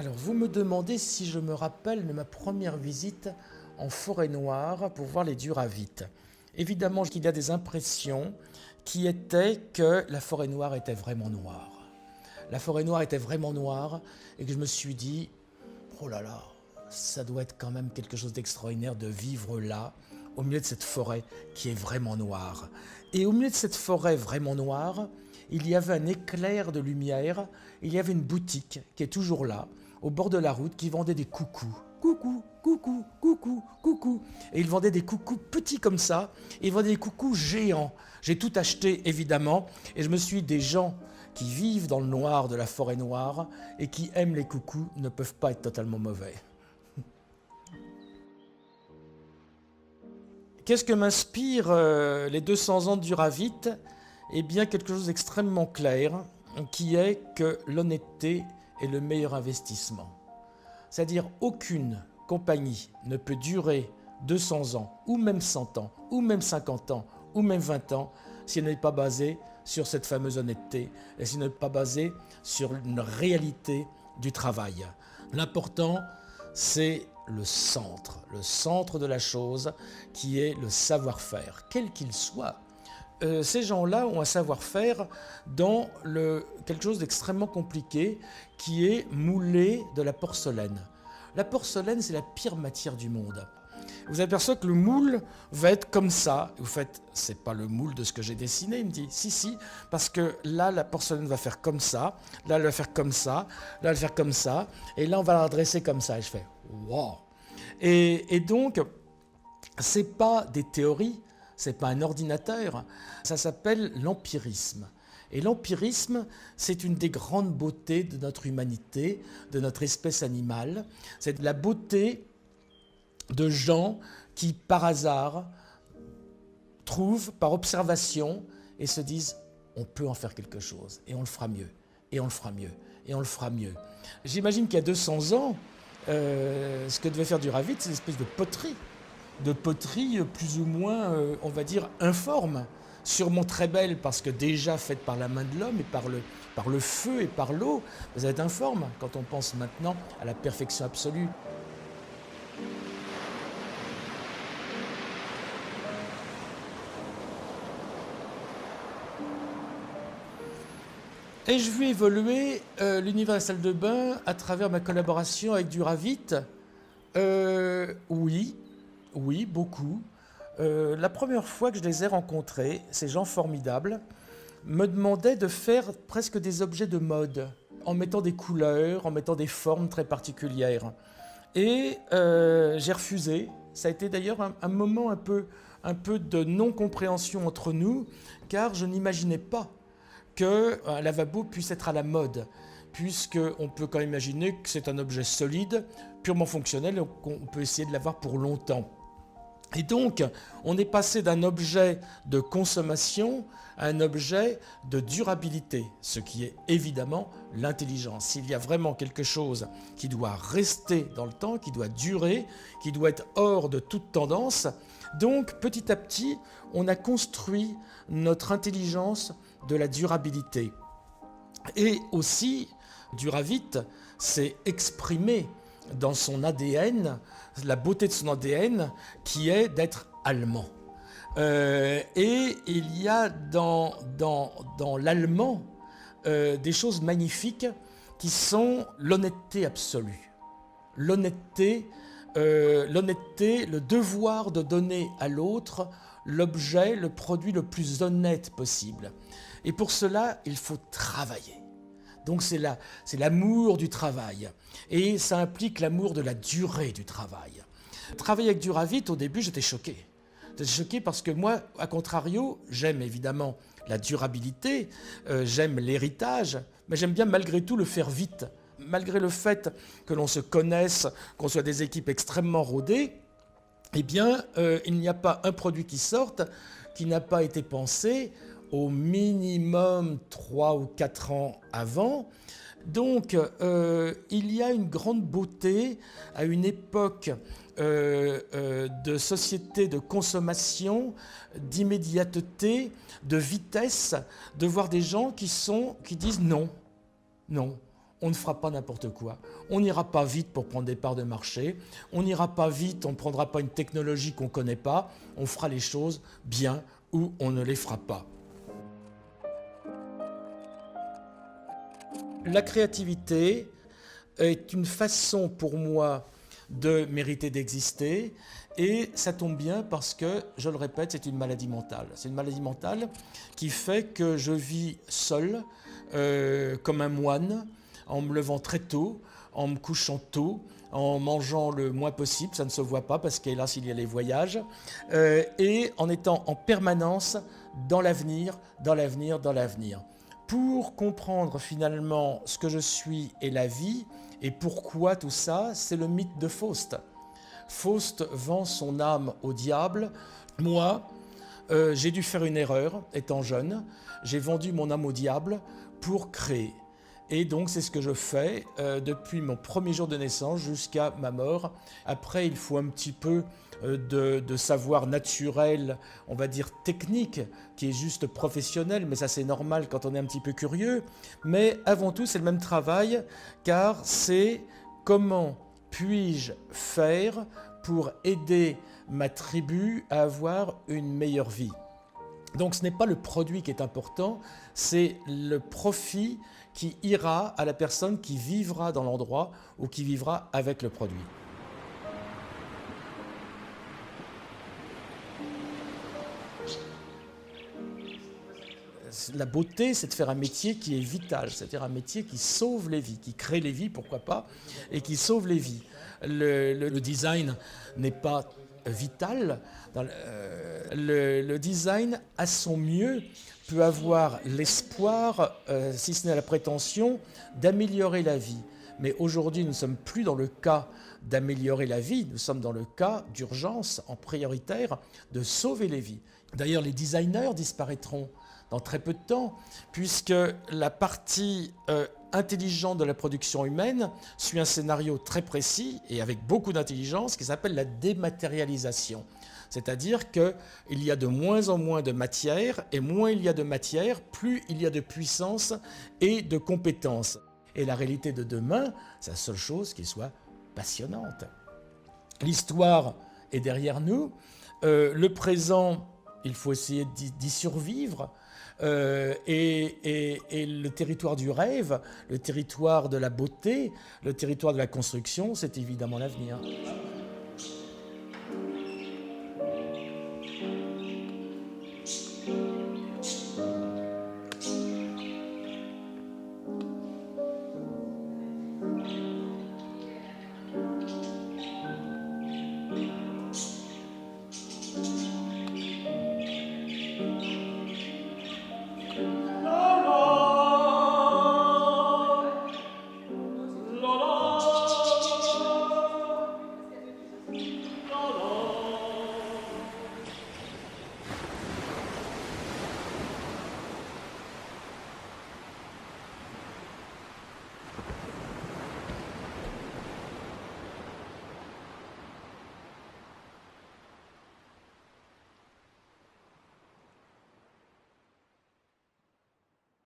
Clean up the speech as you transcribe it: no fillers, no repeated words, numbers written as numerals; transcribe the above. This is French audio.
Alors, vous me demandez si je me rappelle de ma première visite en forêt noire pour voir les duravites. Évidemment qu'il y a des impressions qui étaient que la forêt noire était vraiment noire. La forêt noire était vraiment noire et que je me suis dit, oh là là, ça doit être quand même quelque chose d'extraordinaire de vivre là, au milieu de cette forêt qui est vraiment noire. Et au milieu de cette forêt vraiment noire, il y avait un éclair de lumière, il y avait une boutique qui est toujours là, au bord de la route, qui vendait des coucous. Coucou, coucou, coucou, coucou. Et ils vendaient des coucous petits comme ça, et ils vendaient des coucous géants. J'ai tout acheté, évidemment, et je me suis dit, des gens qui vivent dans le noir de la forêt noire et qui aiment les coucous ne peuvent pas être totalement mauvais. Qu'est-ce que m'inspire les 200 ans de Duravit? Eh bien, quelque chose d'extrêmement clair, qui est que l'honnêteté est le meilleur investissement. C'est-à-dire, aucune compagnie ne peut durer 200 ans, ou même 100 ans, ou même 50 ans, ou même 20 ans, si elle n'est pas basée sur cette fameuse honnêteté, et si elle n'est pas basée sur une réalité du travail. L'important, c'est le centre de la chose, qui est le savoir-faire, quel qu'il soit. Ces gens-là ont un savoir-faire dans quelque chose d'extrêmement compliqué, qui est mouler de la porcelaine. La porcelaine, c'est la pire matière du monde. Vous apercevez que le moule va être comme ça. Vous faites, c'est pas le moule de ce que j'ai dessiné. Il me dit, si, parce que là, la porcelaine va faire comme ça, là, elle va faire comme ça, là, elle va faire comme ça, et là, on va la redresser comme ça. Et je fais, wow. Et donc, c'est pas des théories, c'est pas un ordinateur, ça s'appelle l'empirisme. Et l'empirisme, c'est une des grandes beautés de notre humanité, de notre espèce animale. C'est la beauté de gens qui, par hasard, trouvent, par observation, et se disent « on peut en faire quelque chose, et on le fera mieux, et on le fera mieux, et on le fera mieux ». J'imagine qu'il y a 200 ans, ce que devait faire Duravit, c'est une espèce de poterie plus ou moins, on va dire, informe, sûrement très belle parce que déjà faite par la main de l'homme et par le feu et par l'eau, vous êtes informe quand on pense maintenant à la perfection absolue. Et je vu évoluer l'univers de la salle de bain à travers ma collaboration avec Duravit. Oui, beaucoup. La première fois que je les ai rencontrés, ces gens formidables me demandaient de faire presque des objets de mode, en mettant des couleurs, en mettant des formes très particulières. Et j'ai refusé. Ça a été d'ailleurs un moment un peu de non-compréhension entre nous, car je n'imaginais pas qu'un lavabo puisse être à la mode, puisqu'on peut quand même imaginer que c'est un objet solide, purement fonctionnel, et qu'on peut essayer de l'avoir pour longtemps. Et donc, on est passé d'un objet de consommation à un objet de durabilité, ce qui est évidemment l'intelligence. S'il y a vraiment quelque chose qui doit rester dans le temps, qui doit durer, qui doit être hors de toute tendance, donc petit à petit, on a construit notre intelligence de la durabilité. Et aussi, Duravit s'est exprimé dans son ADN, la beauté de son ADN, qui est d'être allemand. Et il y a dans l'allemand des choses magnifiques qui sont l'honnêteté absolue. L'honnêteté, le devoir de donner à l'autre l'objet, le produit le plus honnête possible. Et pour cela, il faut travailler. Donc c'est l'amour du travail. Et ça implique l'amour de la durée du travail. Travailler avec Duravit, au début, j'étais choqué. J'étais choqué parce que moi, à contrario, j'aime évidemment la durabilité, j'aime l'héritage, mais j'aime bien malgré tout le faire vite. Malgré le fait que l'on se connaisse, qu'on soit des équipes extrêmement rodées, eh bien, il n'y a pas un produit qui sorte qui n'a pas été pensé au minimum 3 ou 4 ans avant. Donc, il y a une grande beauté à une époque de société de consommation, d'immédiateté, de vitesse, de voir des gens qui disent non, on ne fera pas n'importe quoi. On n'ira pas vite pour prendre des parts de marché. On n'ira pas vite, on ne prendra pas une technologie qu'on ne connaît pas. On fera les choses bien ou on ne les fera pas. La créativité est une façon pour moi de mériter d'exister et ça tombe bien parce que, je le répète, c'est une maladie mentale. C'est une maladie mentale qui fait que je vis seul, comme un moine, en me levant très tôt, en me couchant tôt, en mangeant le moins possible, ça ne se voit pas parce qu'hélas il y a les voyages, et en étant en permanence dans l'avenir, dans l'avenir, dans l'avenir. Pour comprendre finalement ce que je suis et la vie, et pourquoi tout ça, c'est le mythe de Faust. Faust vend son âme au diable. Moi, j'ai dû faire une erreur étant jeune. J'ai vendu mon âme au diable pour créer. Et donc c'est ce que je fais depuis mon premier jour de naissance jusqu'à ma mort. Après, il faut un petit peu de savoir naturel, on va dire technique, qui est juste professionnel, mais ça c'est normal quand on est un petit peu curieux. Mais avant tout, c'est le même travail, car c'est comment puis-je faire pour aider ma tribu à avoir une meilleure vie. Donc ce n'est pas le produit qui est important, c'est le profit qui ira à la personne qui vivra dans l'endroit ou qui vivra avec le produit. La beauté, c'est de faire un métier qui est vital, c'est-à-dire un métier qui sauve les vies, qui crée les vies, pourquoi pas, et qui sauve les vies. Le design n'est pas vital. Le design, à son mieux, peut avoir l'espoir, si ce n'est la prétention, d'améliorer la vie. Mais aujourd'hui, nous ne sommes plus dans le cas d'améliorer la vie, nous sommes dans le cas d'urgence, en prioritaire, de sauver les vies. D'ailleurs, les designers disparaîtront dans très peu de temps, puisque la partie intelligente de la production humaine suit un scénario très précis et avec beaucoup d'intelligence qui s'appelle la dématérialisation. C'est-à-dire qu'il y a de moins en moins de matière, et moins il y a de matière, plus il y a de puissance et de compétences. Et la réalité de demain, c'est la seule chose qui soit passionnante. L'histoire est derrière nous, le présent, il faut essayer d'y survivre, et le territoire du rêve, le territoire de la beauté, le territoire de la construction, c'est évidemment l'avenir.